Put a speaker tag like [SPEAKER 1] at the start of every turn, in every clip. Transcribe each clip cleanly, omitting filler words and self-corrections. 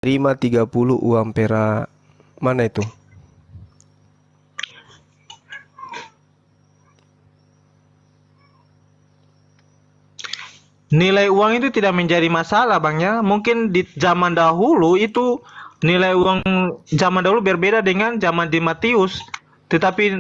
[SPEAKER 1] terima 30 uang perak. Mana itu?
[SPEAKER 2] Nilai uang itu tidak menjadi masalah, Bang ya. Mungkin di zaman dahulu itu nilai uang zaman dahulu berbeda dengan zaman di Matius. Tetapi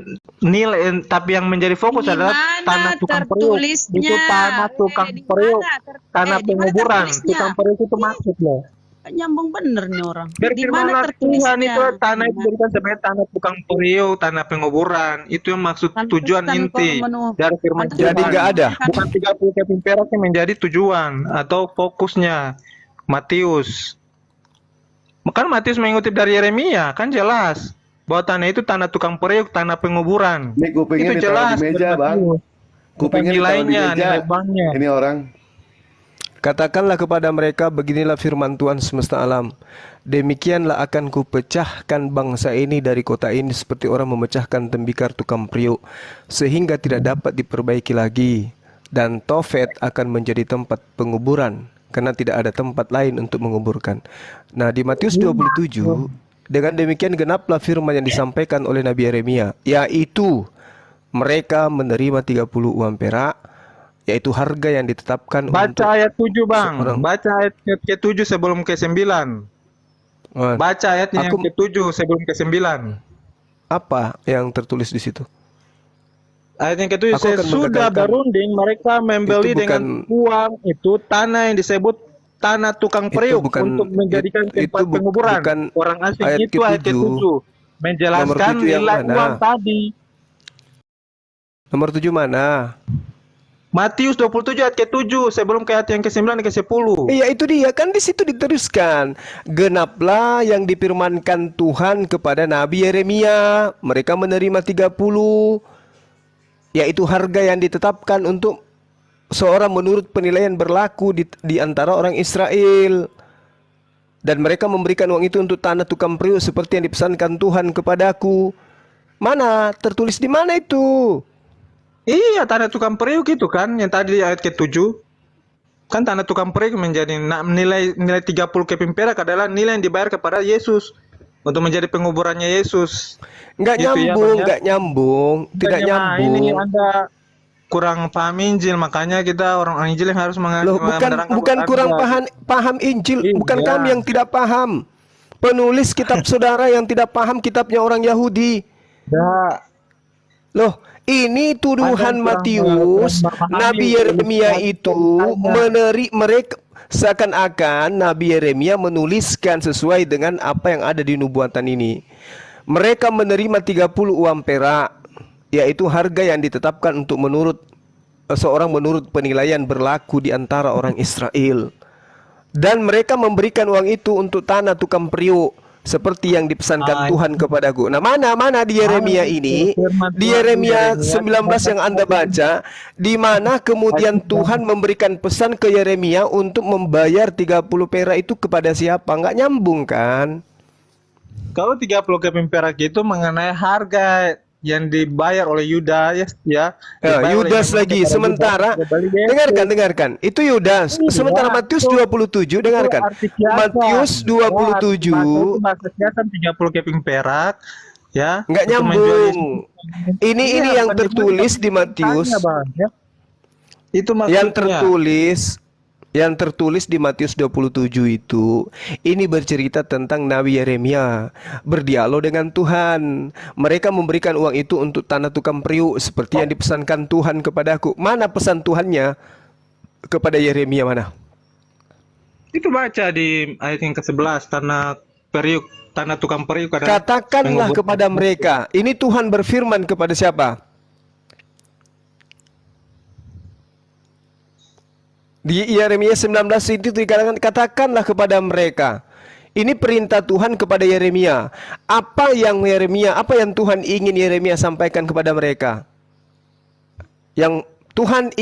[SPEAKER 2] tapi yang menjadi fokus
[SPEAKER 3] Di
[SPEAKER 2] adalah tanah
[SPEAKER 3] mana
[SPEAKER 2] tukang periuk. Itu
[SPEAKER 3] tertulisnya?
[SPEAKER 2] tanah tukang
[SPEAKER 3] Di
[SPEAKER 2] periuk,
[SPEAKER 3] mana
[SPEAKER 2] tanah
[SPEAKER 3] di mana
[SPEAKER 2] penguburan.
[SPEAKER 3] tertulisnya?
[SPEAKER 2] Tukang periuk itu maksud loh.
[SPEAKER 3] Nyambung bener nih orang. Di mana
[SPEAKER 2] Berfirmanlah Tuhan
[SPEAKER 3] tertulisnya?
[SPEAKER 2] itu tanah itu dijadikan sebagai tanah tukang periuk, tanah penguburan. Itu yang maksud tujuan
[SPEAKER 3] Pantesan kok
[SPEAKER 2] inti dari firman
[SPEAKER 3] pantesan
[SPEAKER 1] Jadi
[SPEAKER 2] Tuhan.
[SPEAKER 1] nggak ada.
[SPEAKER 2] Bukan 30 keping perak yang menjadi tujuan atau fokusnya Matius. Kan Matius mengutip dari Yeremia, kan jelas bahwa tanah itu tanah tukang periuk, tanah penguburan.
[SPEAKER 4] Ini kupingnya
[SPEAKER 2] Itu
[SPEAKER 4] ditaruh
[SPEAKER 2] jelas
[SPEAKER 4] di meja,
[SPEAKER 2] dari
[SPEAKER 4] Bang.
[SPEAKER 2] Matius. Bukan
[SPEAKER 4] Kupingnya ditaruh di
[SPEAKER 2] nilainya,
[SPEAKER 4] meja.
[SPEAKER 2] nilai banknya.
[SPEAKER 4] Ini orang.
[SPEAKER 1] Katakanlah kepada mereka, beginilah firman Tuhan semesta alam. Demikianlah akan kupecahkan bangsa ini dari kota ini seperti orang memecahkan tembikar tukang periuk, sehingga tidak dapat diperbaiki lagi. Dan Tofet akan menjadi tempat penguburan, karena tidak ada tempat lain untuk menguburkan. Nah, di Matius 27, dengan demikian genaplah firman yang disampaikan oleh Nabi Yeremia, yaitu mereka menerima 30 uang perak, yaitu harga yang ditetapkan untuk
[SPEAKER 2] Baca ayat 7, Bang.
[SPEAKER 1] seorang.
[SPEAKER 2] Baca ayat ke-7 sebelum ke-9. Baca ayatnya yang ke-7 sebelum ke-9.
[SPEAKER 1] Apa yang tertulis di situ?
[SPEAKER 2] Ayat yang ke-7,
[SPEAKER 1] Aku akan
[SPEAKER 2] sesudah
[SPEAKER 1] menggagalkan.
[SPEAKER 2] berunding mereka membeli
[SPEAKER 1] Itu
[SPEAKER 2] dengan uang itu tanah yang disebut tanah tukang periuk untuk menjadikan tempat penguburan
[SPEAKER 1] bukan
[SPEAKER 2] orang asing.
[SPEAKER 1] ayat
[SPEAKER 2] Itu ayat ke-7 menjelaskan
[SPEAKER 1] Nomor 7 yang
[SPEAKER 2] nilai
[SPEAKER 1] mana?
[SPEAKER 2] uang tadi.
[SPEAKER 1] Nomor 7 mana?
[SPEAKER 2] Matius 27 ayat ke-7 sebelum ke ayat yang ke-9 dan ke-10.
[SPEAKER 1] Iya, itu dia, kan di situ diteruskan. Genaplah yang difirmankan Tuhan kepada Nabi Yeremia. Mereka menerima 30, yaitu harga yang ditetapkan untuk seorang menurut penilaian berlaku di antara orang Israel. Dan mereka memberikan uang itu untuk tanah tukang periuk seperti yang dipesankan Tuhan kepadaku. Mana? Tertulis di mana itu?
[SPEAKER 2] Iya, tanah tukang periuk itu kan yang tadi ayat ke-7. Kan tanah tukang periuk menjadi nilai 30 keping perak adalah nilai yang dibayar kepada Yesus untuk menjadi penguburannya Yesus.
[SPEAKER 1] Nggak
[SPEAKER 2] Gitu ya,
[SPEAKER 1] nyambung,
[SPEAKER 2] Bang, ya?
[SPEAKER 1] nggak nyambung, tidak
[SPEAKER 2] Makanya,
[SPEAKER 1] nyambung.
[SPEAKER 2] Ini Anda kurang paham Injil, makanya kita orang Injil yang harus
[SPEAKER 1] Loh, bukan
[SPEAKER 2] buat
[SPEAKER 1] kurang
[SPEAKER 2] Anda.
[SPEAKER 1] paham Injil,
[SPEAKER 2] Iya.
[SPEAKER 1] bukan kami yang tidak paham. Penulis kitab saudara yang tidak paham kitabnya orang Yahudi.
[SPEAKER 2] Ya,
[SPEAKER 1] Loh, ini tuduhan
[SPEAKER 2] Anda kurang
[SPEAKER 1] Matius,
[SPEAKER 2] memahami
[SPEAKER 1] Nabi Yeremia
[SPEAKER 2] ilustrasi
[SPEAKER 1] itu
[SPEAKER 2] ceritanya.
[SPEAKER 1] mereka seakan-akan Nabi Yeremia menuliskan sesuai dengan apa yang ada di nubuatan ini. Mereka menerima 30 uang perak, yaitu harga yang ditetapkan untuk seorang menurut penilaian berlaku di antara orang Israel. Dan mereka memberikan uang itu untuk tanah tukang periuk seperti yang dipesankan Tuhan kepadaku. Nah, mana di Yeremia ini, di Yeremia 19 yang Anda baca, di mana kemudian Tuhan memberikan pesan ke Yeremia untuk membayar 30 perak itu kepada siapa? Nggak nyambung kan?
[SPEAKER 2] Kalau 30 keping perak itu mengenai harga yang dibayar oleh Yudas ya.
[SPEAKER 1] Yudas lagi. Sementara dengarkan. Itu Yudas. Sementara Matius 27, dengarkan. Matius 27
[SPEAKER 2] 30 keping perak ya.
[SPEAKER 1] Nggak nyambung. Ini yang tertulis di Matius.
[SPEAKER 2] Itu maksudnya.
[SPEAKER 1] Yang tertulis di Matius 27 itu, ini bercerita tentang Nabi Yeremia berdialog dengan Tuhan. Mereka memberikan uang itu untuk tanah tukang periuk seperti yang dipesankan Tuhan kepadaku. Mana pesan Tuhannya kepada Yeremia mana?
[SPEAKER 2] Itu baca di ayat yang ke-11, tanah tukang periuk.
[SPEAKER 1] Katakanlah kepada mereka. Ini Tuhan berfirman kepada siapa? Di Yeremia 19 itu dikatakan, katakanlah kepada mereka. Ini perintah Tuhan kepada Yeremia. Apa yang Tuhan ingin Yeremia sampaikan kepada mereka? Yang Tuhan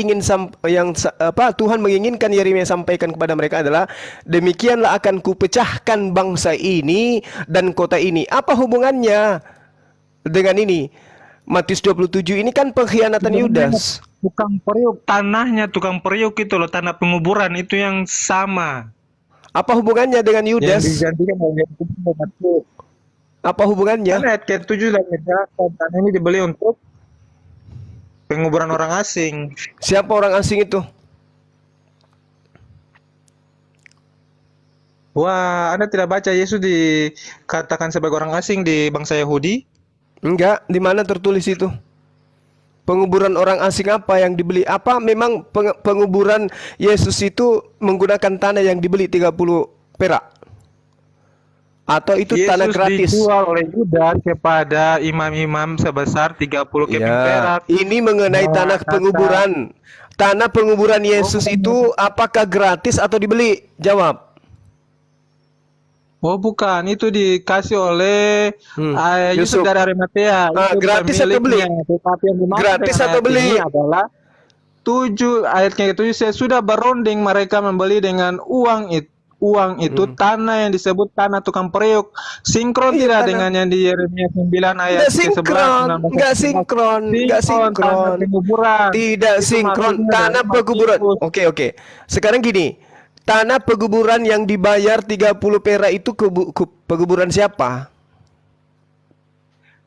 [SPEAKER 1] Tuhan menginginkan Yeremia sampaikan kepada mereka adalah, demikianlah akan kupecahkan bangsa ini dan kota ini. Apa hubungannya dengan ini? Matius 27 ini kan pengkhianatan Yudas.
[SPEAKER 2] Tukang periuk, tanahnya tukang periuk itu loh, tanah penguburan itu yang sama.
[SPEAKER 1] Apa hubungannya dengan
[SPEAKER 2] yang
[SPEAKER 1] Yudas?
[SPEAKER 2] digantikan oleh Matius.
[SPEAKER 1] Apa hubungannya?
[SPEAKER 2] Karena ayat ke-7 dan menjelaskan tanah ini dibeli untuk penguburan orang asing.
[SPEAKER 1] Siapa orang asing itu?
[SPEAKER 2] Wah, Anda tidak baca Yesus dikatakan sebagai orang asing di bangsa Yahudi?
[SPEAKER 1] Enggak, di mana tertulis itu? Penguburan orang asing apa yang dibeli? Apa memang penguburan Yesus itu menggunakan tanah yang dibeli 30 perak? Atau itu tanah
[SPEAKER 2] Yesus
[SPEAKER 1] gratis?
[SPEAKER 2] dijual oleh Yudas kepada imam-imam sebesar 30 keping perak.
[SPEAKER 1] Ini mengenai
[SPEAKER 2] Nah,
[SPEAKER 1] tanah
[SPEAKER 2] kata-
[SPEAKER 1] penguburan. Tanah penguburan Yesus itu apakah gratis atau dibeli? Jawab.
[SPEAKER 2] Oh bukan, itu dikasih oleh Yusuf
[SPEAKER 1] Yusuf.
[SPEAKER 2] dari Arimatea. Itu
[SPEAKER 1] Gratis atau beli?
[SPEAKER 2] pemiliknya. Tetapi yang dimaksud
[SPEAKER 1] Gratis
[SPEAKER 2] dengan
[SPEAKER 1] atau
[SPEAKER 2] ayat
[SPEAKER 1] beli?
[SPEAKER 2] ini adalah 7 ayatnya itu saya sudah berunding mereka membeli dengan uang itu. Uang itu tanah yang disebut tanah tukang periuk. Sinkron
[SPEAKER 1] Iya,
[SPEAKER 2] tidak
[SPEAKER 1] tanah.
[SPEAKER 2] dengan yang di Yeremia 9 ayat
[SPEAKER 1] Nggak sinkron, nggak sinkron, nggak sinkron.
[SPEAKER 2] Tanah penguburan.
[SPEAKER 1] Tidak
[SPEAKER 2] Itu
[SPEAKER 1] sinkron.
[SPEAKER 2] maksudnya
[SPEAKER 1] Tanah
[SPEAKER 2] dari
[SPEAKER 1] penguburan.
[SPEAKER 2] Matius.
[SPEAKER 1] Oke. Sekarang gini. Tanah penguburan yang dibayar 30 perak itu penguburan siapa?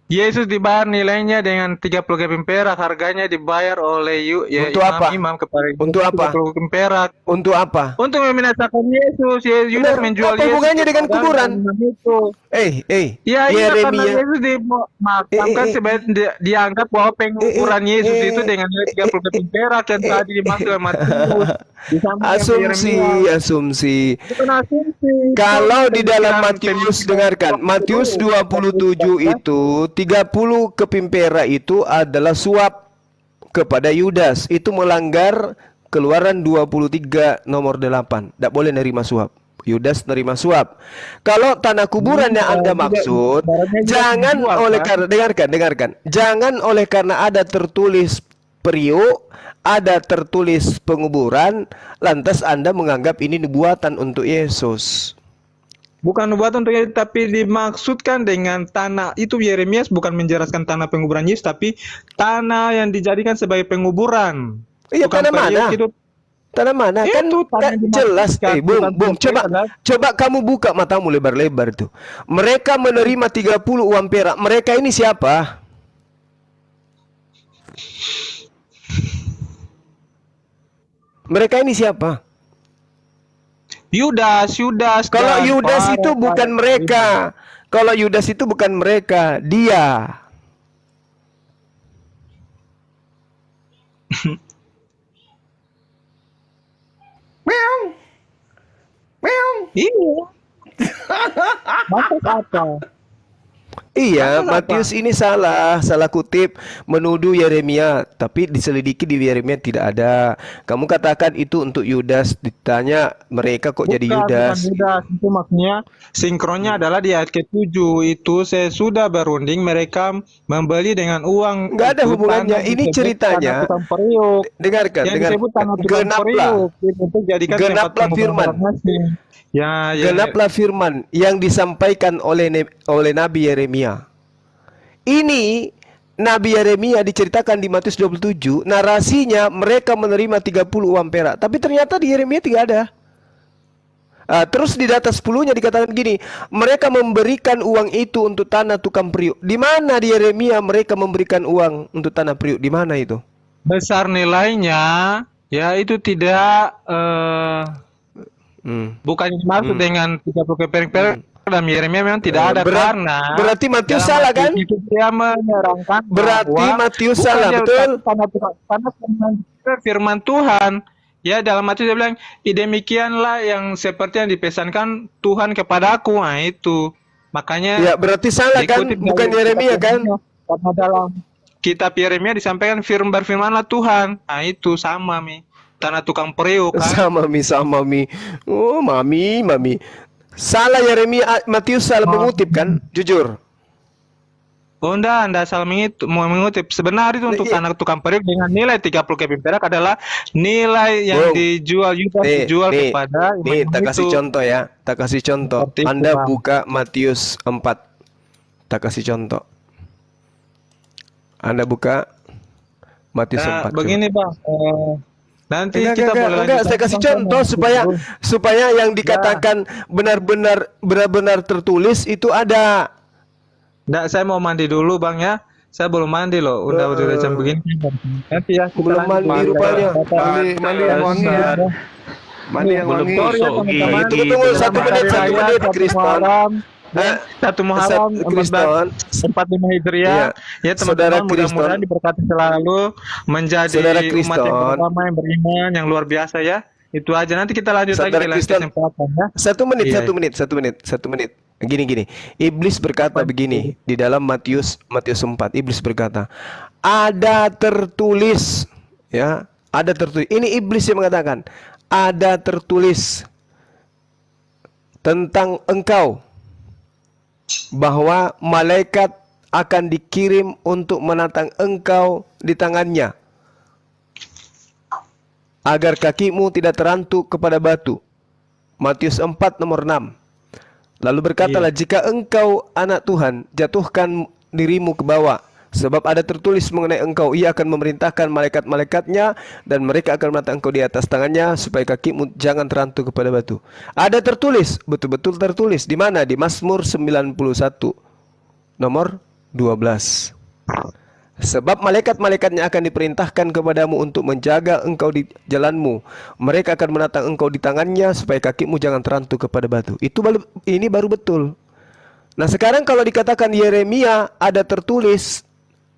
[SPEAKER 2] Yesus dibayar nilainya dengan 30 keping perak, harganya dibayar oleh
[SPEAKER 1] Untuk apa?
[SPEAKER 2] imam kepada
[SPEAKER 1] Untuk apa?
[SPEAKER 2] 30 keping perak.
[SPEAKER 1] Untuk apa?
[SPEAKER 2] Untuk membinasakan Yesus, Yudas
[SPEAKER 1] Benar,
[SPEAKER 2] menjual
[SPEAKER 1] apa
[SPEAKER 2] Yesus
[SPEAKER 1] hubungannya dengan
[SPEAKER 2] kepada
[SPEAKER 1] kuburan?
[SPEAKER 2] imam itu. Ya, iya karena
[SPEAKER 1] Yeremia.
[SPEAKER 2] Yesus dimakamkan sebagai dianggap bahwa penguburan Yesus itu dengan nilai 30 keping perak yang tadi dimaksud oleh Matius.
[SPEAKER 1] Asumsi.
[SPEAKER 2] Bukan asumsi.
[SPEAKER 1] Kalau di dalam
[SPEAKER 2] Pemikiran-
[SPEAKER 1] Matius,
[SPEAKER 2] pemikiran-
[SPEAKER 1] dengarkan, Matius 27 itu 30 keping perak itu adalah suap kepada Yudas. Itu melanggar Keluaran 23 nomor 8. Tidak boleh nerima suap. Yudas nerima suap. Kalau tanah kuburan yang Anda maksud, jangan oleh karena dengarkan. Jangan oleh karena ada tertulis periuk, ada tertulis penguburan, lantas Anda menganggap ini nubuatan untuk Yesus.
[SPEAKER 2] Bukan nubuatan untuk Yesus, tapi dimaksudkan dengan tanah itu. Yeremia bukan menjelaskan tanah penguburan Yesus, tapi tanah yang dijadikan sebagai penguburan.
[SPEAKER 1] Iya,
[SPEAKER 2] Tukang
[SPEAKER 1] tanah
[SPEAKER 2] periuk
[SPEAKER 1] mana?
[SPEAKER 2] itu
[SPEAKER 1] Tanah mana? Kan
[SPEAKER 2] Itu tanah
[SPEAKER 1] kan
[SPEAKER 2] yang
[SPEAKER 1] jelas.
[SPEAKER 2] dimaksudkan,
[SPEAKER 1] Bung,
[SPEAKER 2] bukan
[SPEAKER 1] coba kamu buka matamu lebar-lebar tuh. Mereka menerima 30 uang perak. Mereka ini siapa? Mereka ini siapa?
[SPEAKER 2] Yudas.
[SPEAKER 1] Kalau
[SPEAKER 2] dan
[SPEAKER 1] Yudas
[SPEAKER 2] para-
[SPEAKER 1] itu bukan mereka. Kalau Yudas itu bukan mereka, dia. Meong. Meong.
[SPEAKER 2] Iya. Maksud apa?
[SPEAKER 1] Iya,
[SPEAKER 2] Maksud apa?
[SPEAKER 1] Matius ini salah kutip menuduh Yeremia, tapi diselidiki di Yeremia tidak ada. Kamu katakan itu untuk Yudas, ditanya mereka kok jadi Yudas.
[SPEAKER 2] Bukan Yudas. Itu maksudnya sinkronnya adalah di ayat ke-7 itu saya sudah berunding mereka membeli dengan uang.
[SPEAKER 1] Nggak ada
[SPEAKER 2] itu
[SPEAKER 1] hubungannya.
[SPEAKER 2] tanah
[SPEAKER 1] Ini
[SPEAKER 2] disebut
[SPEAKER 1] ceritanya.
[SPEAKER 2] tanah tukang periuk.
[SPEAKER 1] Dengarkan,
[SPEAKER 2] Yang disebut tanah tukang
[SPEAKER 1] genaplah.
[SPEAKER 2] periuk itu jadikan tempat
[SPEAKER 1] Genaplah
[SPEAKER 2] penguburan
[SPEAKER 1] firman.
[SPEAKER 2] orang asing. Ya.
[SPEAKER 1] Genaplah firman yang disampaikan oleh Nabi Yeremia. Ini Nabi Yeremia diceritakan di Matius 27, narasinya mereka menerima 30 uang perak, tapi ternyata di Yeremia tidak ada. Terus di data 10-nya dikatakan gini, mereka memberikan uang itu untuk tanah tukang periuk. Di mana di Yeremia mereka memberikan uang untuk tanah periuk? Di mana itu?
[SPEAKER 2] Besar nilainya, ya itu tidak bukan dimaksud dengan 30 keping perak. Dalam Yeremia memang tidak ada karena
[SPEAKER 1] berarti Matius
[SPEAKER 2] dalam
[SPEAKER 1] salah
[SPEAKER 2] Matius
[SPEAKER 1] kan?
[SPEAKER 2] itu dia menerangkan
[SPEAKER 1] Berarti
[SPEAKER 2] bahwa
[SPEAKER 1] Matius
[SPEAKER 2] bukan
[SPEAKER 1] salah,
[SPEAKER 2] dia
[SPEAKER 1] betul?
[SPEAKER 2] Karena firman Tuhan. Ya, dalam Matius dia bilang, demikianlah yang seperti yang dipesankan Tuhan kepadaku. Nah, itu. Makanya
[SPEAKER 1] Ya, berarti salah kan?
[SPEAKER 2] dikutip
[SPEAKER 1] Bukan
[SPEAKER 2] dari
[SPEAKER 1] Yeremia
[SPEAKER 2] kitab
[SPEAKER 1] kan?
[SPEAKER 2] Yeremia. Karena dalam kitab Yeremia disampaikan berfirmanlah Tuhan. Nah, itu sama Mi. Tanah tukang periuk kan.
[SPEAKER 1] Sama Mi. Oh, mami. Salah Yeremia, Matius salah mengutip kan? Jujur.
[SPEAKER 2] Oh, Anda salah mengutip. Sebenarnya itu untuk tanah tukang periuk dengan nilai 30 keping perak adalah nilai yang
[SPEAKER 1] Bung,
[SPEAKER 2] dijual dijual kepada
[SPEAKER 1] nih,
[SPEAKER 2] imam
[SPEAKER 1] tak kasih
[SPEAKER 2] itu.
[SPEAKER 1] contoh ya. Tak kasih contoh.
[SPEAKER 2] Seperti itu,
[SPEAKER 1] Anda
[SPEAKER 2] Bang.
[SPEAKER 1] buka Matius 4. Tak kasih contoh. Anda buka Matius 4.
[SPEAKER 2] Begini Bang, Nanti kita boleh
[SPEAKER 1] enggak, saya
[SPEAKER 2] lanjutkan
[SPEAKER 1] kasih
[SPEAKER 2] sama-sama.
[SPEAKER 1] contoh supaya yang dikatakan benar-benar tertulis itu ada.
[SPEAKER 2] Nggak, saya mau mandi dulu Bang ya. Saya belum mandi loh. Udah jam begini. Nanti ya kita
[SPEAKER 1] Belum
[SPEAKER 2] lanjut.
[SPEAKER 1] mandi rupanya.
[SPEAKER 4] Mandi yang wangi ya. Mandi yang wangi.
[SPEAKER 2] Sorry ya teman-teman.
[SPEAKER 1] Tunggu 1 menit, 1 menit, Kriston.
[SPEAKER 2] Satu Muharram
[SPEAKER 1] Kriston.
[SPEAKER 2] 45 Hijriah. Ya
[SPEAKER 1] Saudara
[SPEAKER 2] teman-teman, mudah-mudahan
[SPEAKER 1] Kriston.
[SPEAKER 2] diberkati selalu menjadi
[SPEAKER 1] Saudara
[SPEAKER 2] umat yang
[SPEAKER 1] Kriston.
[SPEAKER 2] pertama yang beriman yang luar biasa ya. Itu aja, nanti kita lanjut lagi
[SPEAKER 1] Saudara
[SPEAKER 2] di lain
[SPEAKER 1] Kriston.
[SPEAKER 2] kesempatan ya.
[SPEAKER 1] 1 menit,
[SPEAKER 2] Iya.
[SPEAKER 1] 1 menit. Gini. Iblis berkata begini di dalam Matius 4. Iblis berkata, ada tertulis, ya, ada tertulis. Ini iblis yang mengatakan, ada tertulis tentang engkau bahwa malaikat akan dikirim untuk menatang engkau di tangannya, agar kakimu tidak terantuk kepada batu. Matius 4 nomor 6. Lalu berkatalah, jika engkau anak Tuhan, jatuhkan dirimu ke bawah, sebab ada tertulis mengenai engkau, ia akan memerintahkan malaikat-malaikatnya, dan mereka akan menatang engkau di atas tangannya, supaya kakimu jangan terantuk kepada batu. Ada tertulis, betul-betul tertulis. Di mana? Di Mazmur 91 nomor 12. Sebab malaikat-malaikatnya akan diperintahkan kepadamu untuk menjaga engkau di jalanmu. Mereka akan menatang engkau di tangannya, supaya kakimu jangan terantuk kepada batu. Ini baru betul. Nah sekarang kalau dikatakan Yeremia ada tertulis,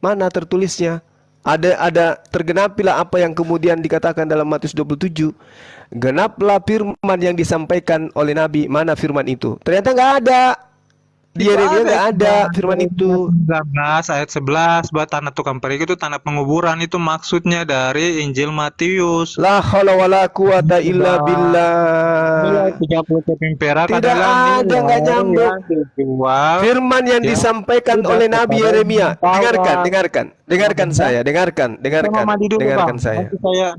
[SPEAKER 1] mana tertulisnya? Ada tergenapilah apa yang kemudian dikatakan dalam Matius 27. Genaplah firman yang disampaikan oleh Nabi. Mana firman itu? Ternyata nggak ada. Di Yeremia nggak ada firman itu.
[SPEAKER 2] 19 ayat 11 buat tanah tukang perigi itu tanah penguburan, itu maksudnya dari Injil Matius.
[SPEAKER 1] La haula wala quwata illa billah.
[SPEAKER 2] 30 keping perak
[SPEAKER 1] Tidak
[SPEAKER 2] adalah
[SPEAKER 1] ada, nggak nyambung.
[SPEAKER 2] yang dijual.
[SPEAKER 1] Firman yang
[SPEAKER 2] Ya.
[SPEAKER 1] disampaikan
[SPEAKER 2] Sudah
[SPEAKER 1] oleh Nabi
[SPEAKER 2] kepada
[SPEAKER 1] Yeremia.
[SPEAKER 2] wartawan.
[SPEAKER 1] Dengarkan saya, dengarkan
[SPEAKER 2] Saya mau mandi dulu
[SPEAKER 1] dengarkan
[SPEAKER 2] Bang.
[SPEAKER 1] saya.
[SPEAKER 2] Nanti saya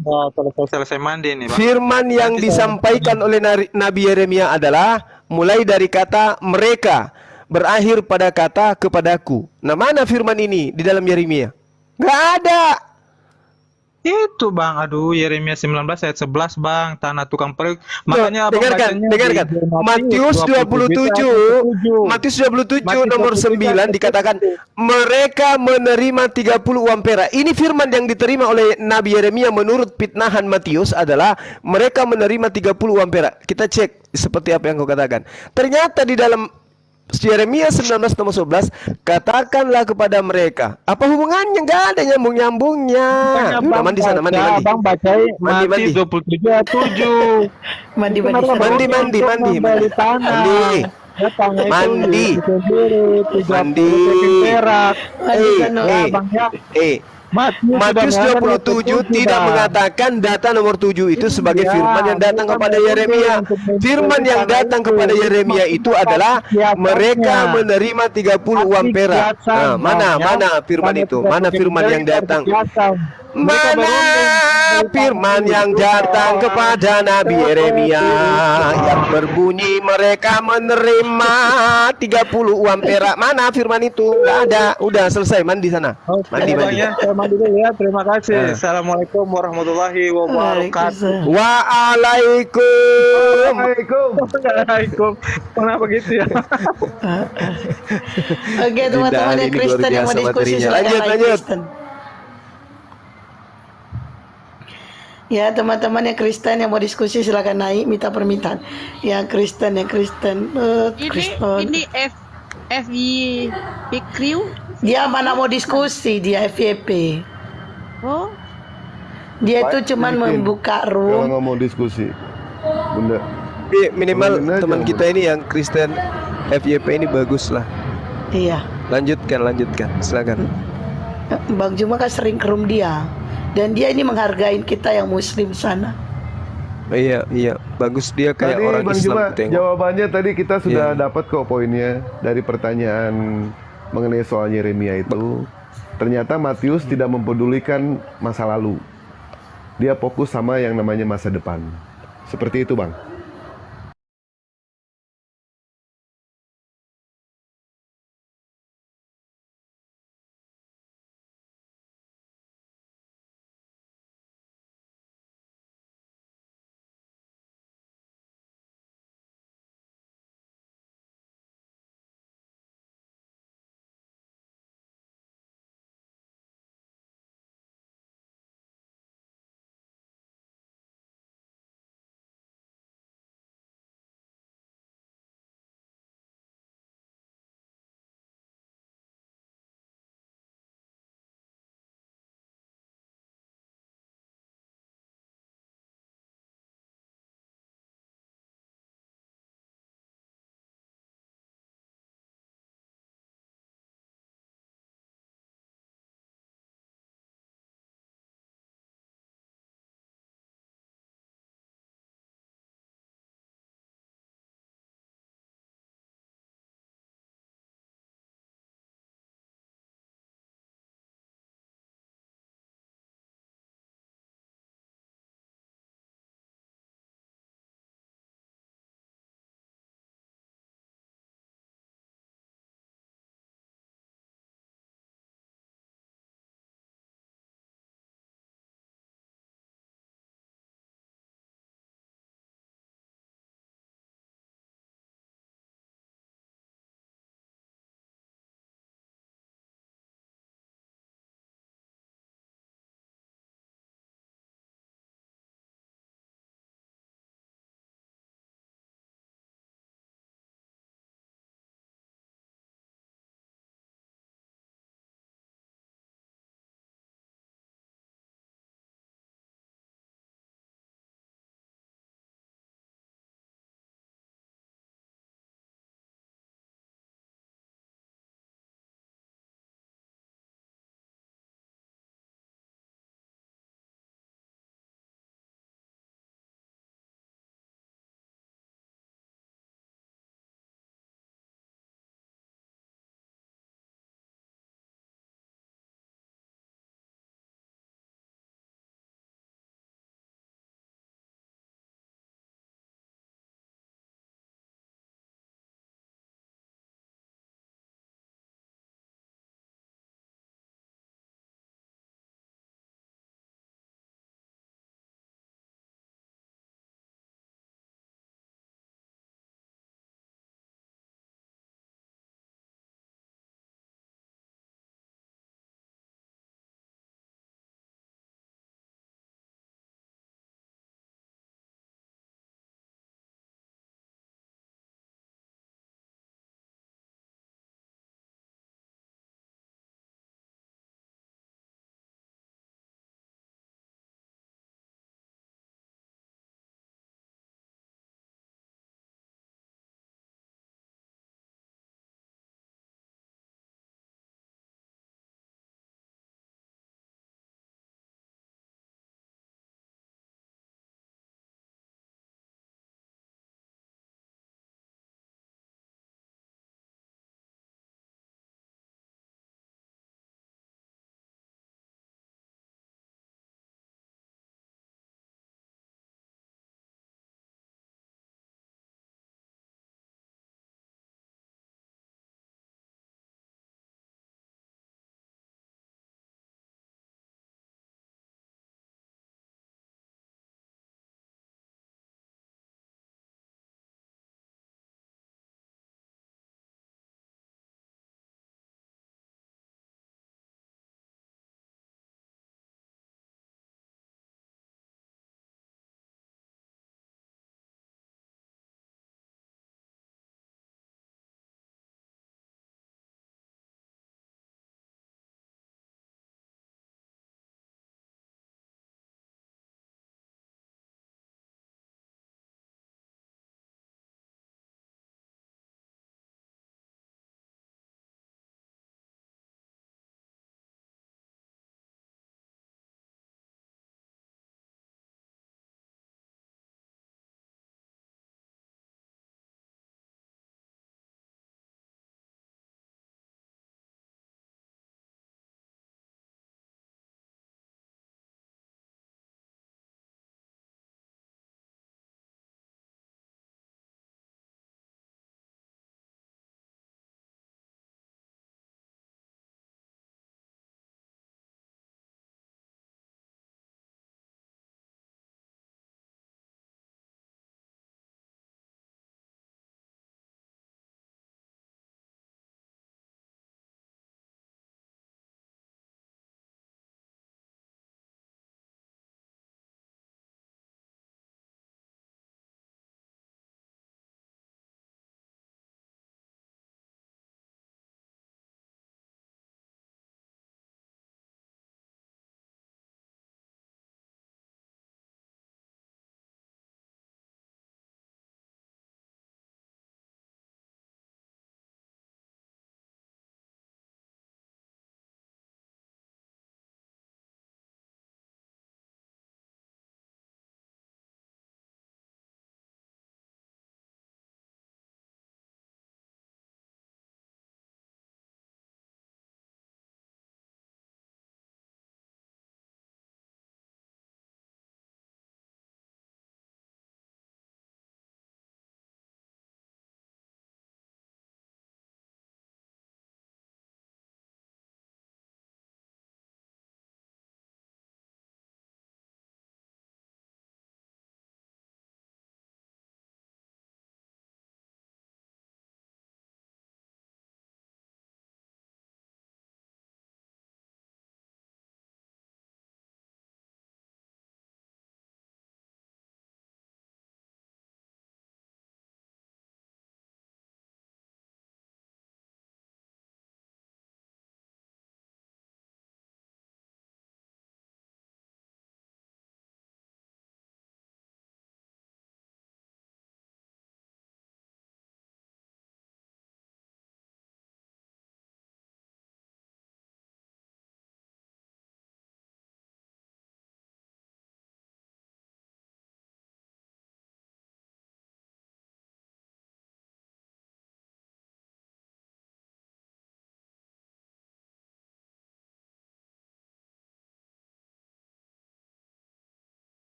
[SPEAKER 2] selesai mandi nih Bang.
[SPEAKER 1] Firman yang
[SPEAKER 2] Nanti
[SPEAKER 1] disampaikan oleh Nabi Yeremia adalah mulai dari kata mereka, berakhir pada kata kepadaku. Nah mana firman ini di dalam Yeremia? Nggak ada.
[SPEAKER 2] Itu Bang, aduh, Yeremia 19 ayat 11 Bang, tanah tukang perigi. Makanya Abang
[SPEAKER 1] dengarkan.
[SPEAKER 2] bacanya di
[SPEAKER 1] Matius 27 nomor 9 dikatakan mereka menerima 30 uang perak. Ini firman yang diterima oleh Nabi Yeremia menurut pitnahan Matius adalah mereka menerima 30 uang perak. Kita cek seperti apa yang kau katakan. Ternyata di dalam Yeremia 19 nomor 11, katakanlah kepada mereka. Apa hubungannya? Nggak ada nyambung-nyambungnya. Udah mandi sana, mandi.
[SPEAKER 2] Bang bacain
[SPEAKER 1] Mandi.
[SPEAKER 2] Matius 27 ayat 7.
[SPEAKER 3] Mandi.
[SPEAKER 1] Mandi. Mandi. Matius 27 tidak mengatakan data nomor 7 itu sebagai firman yang datang kepada Yeremia. Firman yang datang kepada Yeremia itu adalah mereka menerima 30 uang perak. Nah, mana firman itu? Mana firman yang datang? Mana firman yang datang kepada Nabi Yeremia yang berbunyi mereka menerima 30 uang perak? Mana firman itu? Nggak ada. Udah selesai, mandi sana. Mandi.
[SPEAKER 2] Saya mandi dulu ya. Terima kasih. Assalamualaikum warahmatullahi wabarakatuh. Waalaikumsalam. Kenapa gitu ya?
[SPEAKER 3] Oke teman-teman yang
[SPEAKER 1] Ini
[SPEAKER 3] Kristen
[SPEAKER 1] luar
[SPEAKER 3] yang mau
[SPEAKER 1] biasa
[SPEAKER 3] diskusi
[SPEAKER 1] materinya.
[SPEAKER 3] silakan naik
[SPEAKER 1] Lanjut.
[SPEAKER 3] Kristen. Ya teman-teman yang Kristen yang mau diskusi silakan naik, minta permintaan. Yang Kristen Kristen.
[SPEAKER 5] Ini FYP Crew.
[SPEAKER 3] Dia mana mau diskusi, dia FYP.
[SPEAKER 5] Oh,
[SPEAKER 3] Dia itu cuman membuka
[SPEAKER 4] Kalau
[SPEAKER 3] room.
[SPEAKER 4] nggak mau diskusi, bunda.
[SPEAKER 1] Minimal
[SPEAKER 4] Tolongin aja,
[SPEAKER 1] teman
[SPEAKER 4] Bu.
[SPEAKER 1] kita ini yang Kristen FYP ini bagus lah.
[SPEAKER 3] Iya.
[SPEAKER 1] Lanjutkan, silakan.
[SPEAKER 3] Bang Juma kan sering ke room dia. Dan dia ini menghargai kita yang muslim sana.
[SPEAKER 1] Iya, bagus dia kayak
[SPEAKER 4] Tadi
[SPEAKER 1] orang
[SPEAKER 4] Bang
[SPEAKER 1] Islam
[SPEAKER 4] Juma,
[SPEAKER 1] tengok.
[SPEAKER 4] jawabannya tadi kita sudah
[SPEAKER 1] Iya.
[SPEAKER 4] dapat kok poinnya dari pertanyaan mengenai soal Yeremia itu. Ternyata Matius tidak mempedulikan masa lalu. Dia fokus sama yang namanya masa depan. Seperti itu, Bang.